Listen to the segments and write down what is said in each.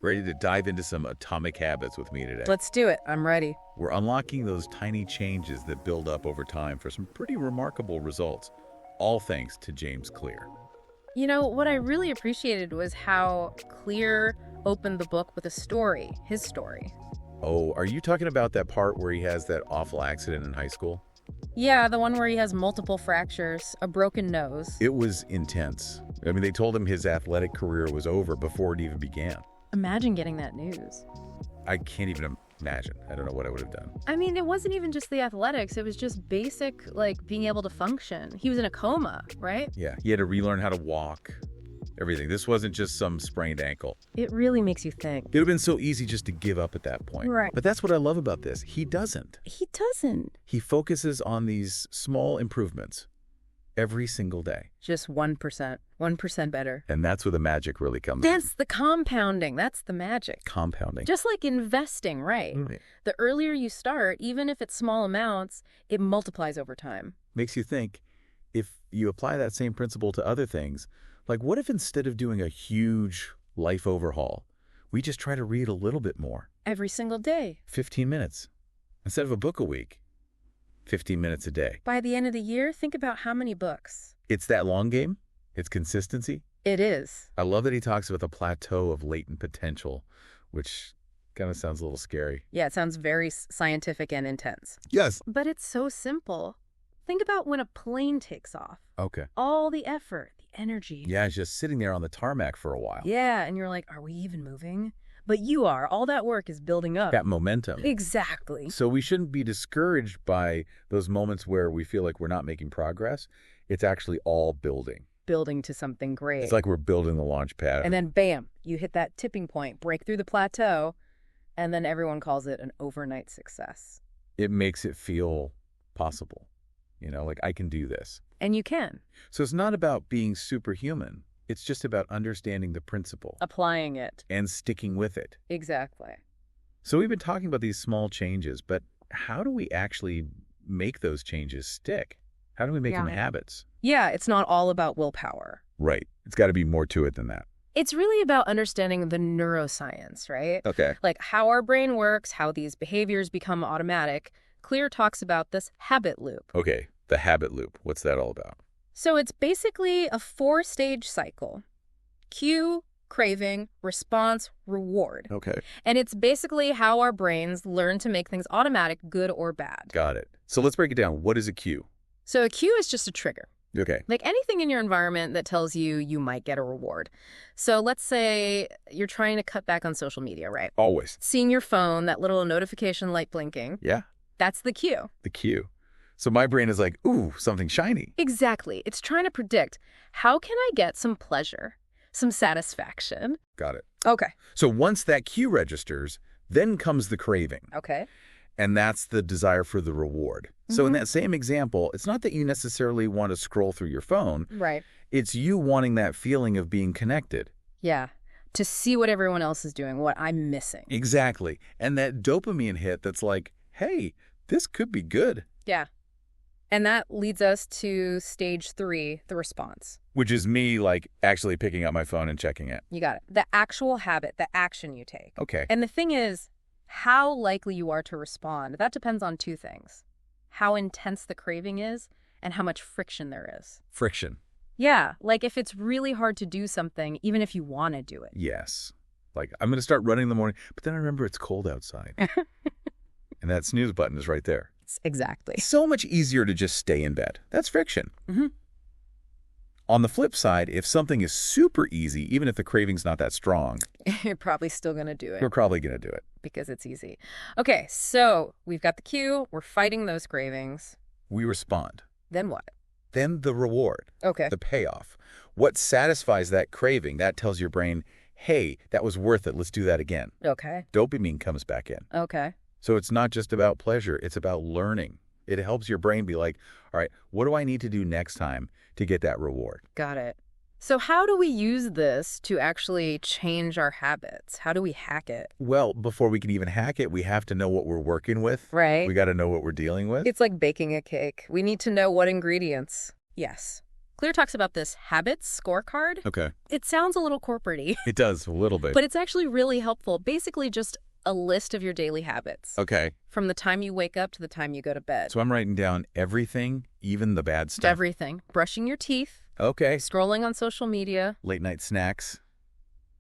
Ready to dive into some atomic habits with me today? Let's do it. I'm ready. We're unlocking those tiny changes that build up over time for some pretty remarkable results, all thanks to James Clear. You know, what I really appreciated was how Clear opened the book with a story, his story. Oh, are you talking about that part where he has that awful accident in high school? Yeah, the one where he has multiple fractures, a broken nose. It was intense. I mean, they told him his athletic career was over before it even began. Imagine getting that news. I can't even imagine. I don't know what I would have done. I mean, it wasn't even just the athletics. It was just basic, like, being able to function. He was in a coma, right? Yeah, he had to relearn how to walk, everything. This wasn't just some sprained ankle. It really makes you think. It would have been so easy just to give up at that point. Right. But that's what I love about this. He doesn't. He doesn't. He focuses on these small improvements every single day. Just 1%. 1% better. And that's where the magic really comes in. That's the compounding. That's the magic. Compounding. Just like investing, right? The earlier you start, even if it's small amounts, it multiplies over time. Makes you think, if you apply that same principle to other things, like what if instead of doing a huge life overhaul, we just try to read a little bit more? Every single day. 15 minutes. Instead of a book a week, 15 minutes a day. By the end of the year, think about how many books. It's that long game. It's consistency. It is. I love that he talks about the plateau of latent potential, which kind of sounds a little scary. Yeah, it sounds very scientific and intense. Yes. But it's so simple. Think about when a plane takes off. Okay. All the effort, the energy. Yeah, it's just sitting there on the tarmac for a while. Yeah, and you're like, are we even moving? But you are. All that work is building up. That momentum. Exactly. So we shouldn't be discouraged by those moments where we feel like we're not making progress. It's actually all building. Building to something great. It's like we're building the launch pad. And then bam, you hit that tipping point, break through the plateau, and then everyone calls it an overnight success. It makes it feel possible. You know, like I can do this. And you can. So it's not about being superhuman. It's just about understanding the principle. Applying it. And sticking with it. Exactly. So we've been talking about these small changes, but how do we actually make those changes stick? How do we make them habits? Yeah, it's not all about willpower. Right. It's got to be more to it than that. It's really about understanding the neuroscience, right? Okay. Like how our brain works, how these behaviors become automatic. Clear talks about this habit loop. Okay, the habit loop. What's that all about? So it's basically a 4-stage cycle. Cue, craving, response, reward. Okay. And it's basically how our brains learn to make things automatic, good or bad. Got it. So let's break it down. What is a cue? So a cue is just a trigger. Okay. Like anything in your environment that tells you you might get a reward. So let's say you're trying to cut back on social media, right? Always. Seeing your phone, that little notification light blinking. Yeah. That's the cue. The cue. So my brain is like, ooh, something shiny. Exactly. It's trying to predict, how can I get some pleasure, some satisfaction? Got it. Okay. So once that cue registers, then comes the craving. Okay. And that's the desire for the reward. So in that same example, it's not that you necessarily want to scroll through your phone. Right. It's you wanting that feeling of being connected. Yeah. To see what everyone else is doing, what I'm missing. Exactly. And that dopamine hit that's like, hey, this could be good. Yeah. And that leads us to stage 3, the response. Which is me, like, actually picking up my phone and checking it. You got it. The actual habit, the action you take. Okay. And the thing is, how likely you are to respond, that depends on 2 things. How intense the craving is and how much friction there is. Friction. Yeah, like if it's really hard to do something, even if you want to do it. Yes. Like, I'm going to start running in the morning, but then I remember it's cold outside. And that snooze button is right there. Exactly. So much easier to just stay in bed. That's friction. Mm-hmm. On the flip side, if something is super easy, even if the craving's not that strong, You're probably still going to do it. we're probably going to do it. Because it's easy. Okay, so we've got the cue. We're fighting those cravings. We respond. Then what? Then the reward, Okay. the payoff. What satisfies that craving, that tells your brain, hey, that was worth it. Let's do that again. Okay. Dopamine comes back in. Okay. So it's not just about pleasure. It's about learning. It helps your brain be like, all right, what do I need to do next time to get that reward? Got it. So how do we use this to actually change our habits? How do we hack it? Well, before we can even hack it, we have to know what we're working with. Right. We got to know what we're dealing with. It's like baking a cake. We need to know what ingredients. Yes. Clear talks about this habits scorecard. Okay. It sounds a little corporate-y, It does, a little bit. but it's actually really helpful. Basically just a list of your daily habits. Okay. From the time you wake up to the time you go to bed. So I'm writing down everything, even the bad stuff. Everything. Brushing your teeth. Okay. Scrolling on social media. Late night snacks.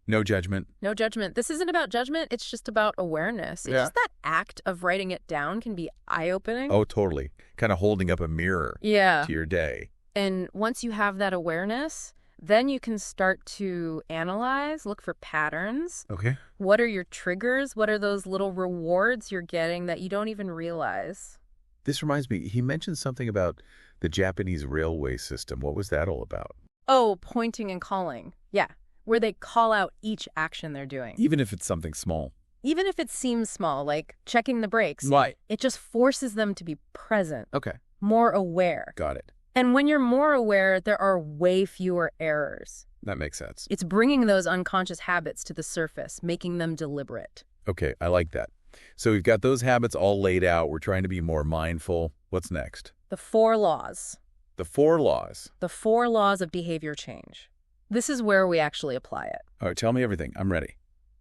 No judgment. No judgment. This isn't about judgment. It's just about awareness. It's just that act of writing it down can be eye-opening. Oh, totally. Kind of holding up a mirror Yeah. to your day. And once you have that awareness, then you can start to analyze, look for patterns. Okay. What are your triggers? What are those little rewards you're getting that you don't even realize? This reminds me, he mentioned something about the Japanese railway system. What was that all about? Oh, pointing and calling. Yeah. Where they call out each action they're doing. Even if it's something small. Even if it seems small, like checking the brakes. Right. It just forces them to be present, Okay. more aware. Got it. And when you're more aware, there are way fewer errors. That makes sense. It's bringing those unconscious habits to the surface, making them deliberate. Okay, I like that. So we've got those habits all laid out. We're trying to be more mindful. What's next? The 4 laws. The 4 laws. The 4 laws of behavior change. This is where we actually apply it. All right, tell me everything. I'm ready.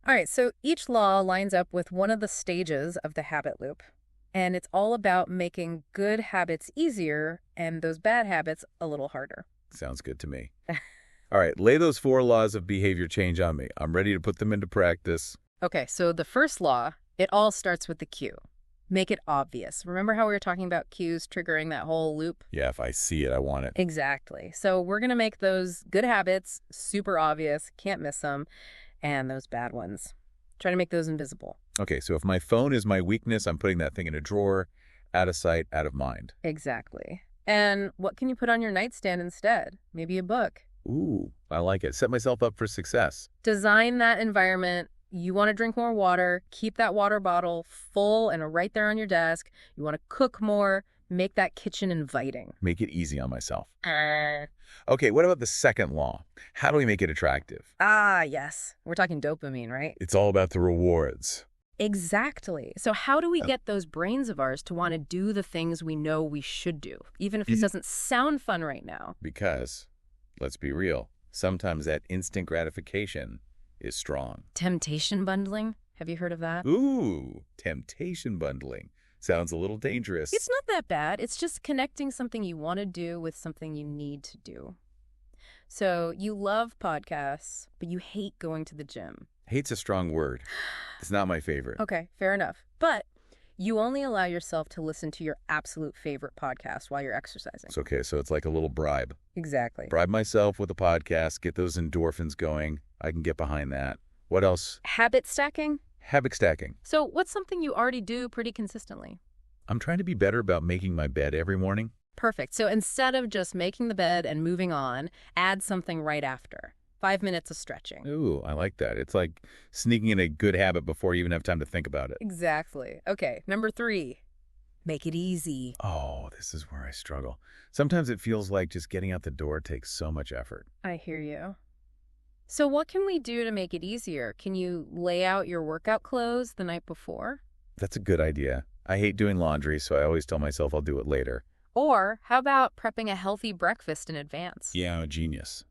All right, so each law lines up with one of the stages of the habit loop. And it's all about making good habits easier and those bad habits a little harder. Sounds good to me. All right, lay those 4 laws of behavior change on me. I'm ready to put them into practice. Okay, so the first law, it all starts with the cue. Make it obvious. Remember how we were talking about cues triggering that whole loop? Yeah, if I see it, I want it. Exactly. So we're going to make those good habits super obvious, can't miss them, and those bad ones. Try to make those invisible. Okay, so if my phone is my weakness, I'm putting that thing in a drawer, out of sight, out of mind. Exactly. And what can you put on your nightstand instead? Maybe a book. Ooh, I like it. Set myself up for success. Design that environment. You want to drink more water, keep that water bottle full and right there on your desk. You want to cook more, make that kitchen inviting. Make it easy on myself. Okay, what about the second law? How do we make it attractive? Ah, yes. We're talking dopamine, right? It's all about the rewards. Exactly. So how do we get those brains of ours to want to do the things we know we should do, even if it doesn't sound fun right now? Because, let's be real, sometimes that instant gratification is strong. Temptation bundling? Have you heard of that? Ooh, temptation bundling. Sounds a little dangerous. It's not that bad. It's just connecting something you want to do with something you need to do. So you love podcasts, but you hate going to the gym. Hate's a strong word. It's not my favorite. Okay, fair enough. But you only allow yourself to listen to your absolute favorite podcast while you're exercising. It's okay, so it's like a little bribe. Exactly. Bribe myself with a podcast, get those endorphins going. I can get behind that. What else? Habit stacking? Habit stacking. So what's something you already do pretty consistently? I'm trying to be better about making my bed every morning. Perfect. So instead of just making the bed and moving on, add something right after. 5 minutes of stretching. Ooh, I like that. It's like sneaking in a good habit before you even have time to think about it. Exactly. Okay, number 3. Make it easy. Oh, this is where I struggle. Sometimes it feels like just getting out the door takes so much effort. I hear you. So what can we do to make it easier? Can you lay out your workout clothes the night before? That's a good idea. I hate doing laundry, so I always tell myself I'll do it later. Or how about prepping a healthy breakfast in advance? Yeah, genius.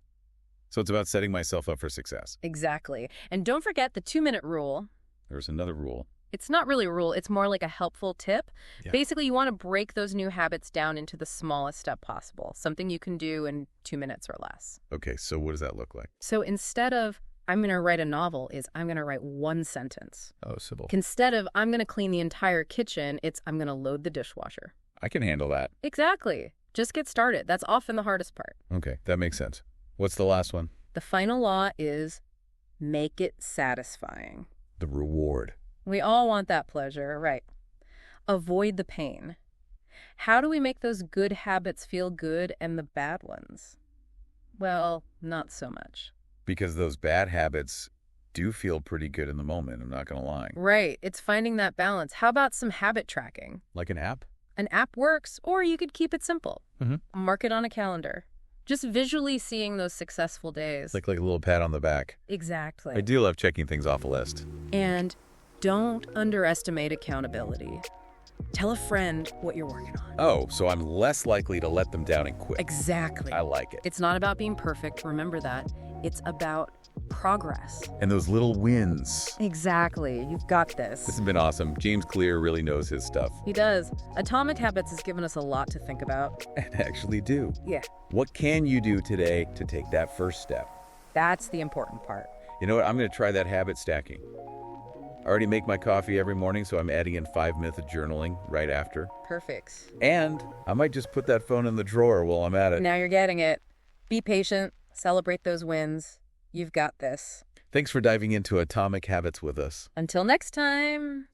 So it's about setting myself up for success. Exactly. And don't forget the 2-minute rule. There's another rule. It's not really a rule. It's more like a helpful tip. Yeah. Basically, you want to break those new habits down into the smallest step possible, something you can do in 2 minutes or less. Okay, so what does that look like? So instead of, I'm going to write a novel, is I'm going to write 1 sentence. Oh, Sybil. Instead of, I'm going to clean the entire kitchen, it's, I'm going to load the dishwasher. I can handle that. Exactly. Just get started. That's often the hardest part. Okay, that makes sense. What's the last one? The final law is make it satisfying. The reward. We all want that pleasure, right? Avoid the pain. How do we make those good habits feel good and the bad ones? Well, not so much. Because those bad habits do feel pretty good in the moment, I'm not going to lie. Right. It's finding that balance. How about some habit tracking? Like an app? An app works, or you could keep it simple. Mhm. Mark it on a calendar. Just visually seeing those successful days. Like a little pat on the back. Exactly. I do love checking things off a list. And don't underestimate accountability. Tell a friend what you're working on. Oh, so I'm less likely to let them down and quit. Exactly. I like it. It's not about being perfect, remember that. It's about progress. And those little wins. Exactly. You've got This this. has been awesome. James Clear really knows his stuff. He does. Atomic Habits has given us a lot to think about. And actually do. Yeah, What can you do today to take that first step? that's the important part. You know what? I'm going to try that habit stacking. I already make my coffee every morning, so I'm adding in 5 minutes of journaling right after. Perfect. And I might just put that phone in the drawer while I'm at it. Now you're getting it. Be patient. Celebrate those wins. You've got this. Thanks for diving into Atomic Habits with us. Until next time.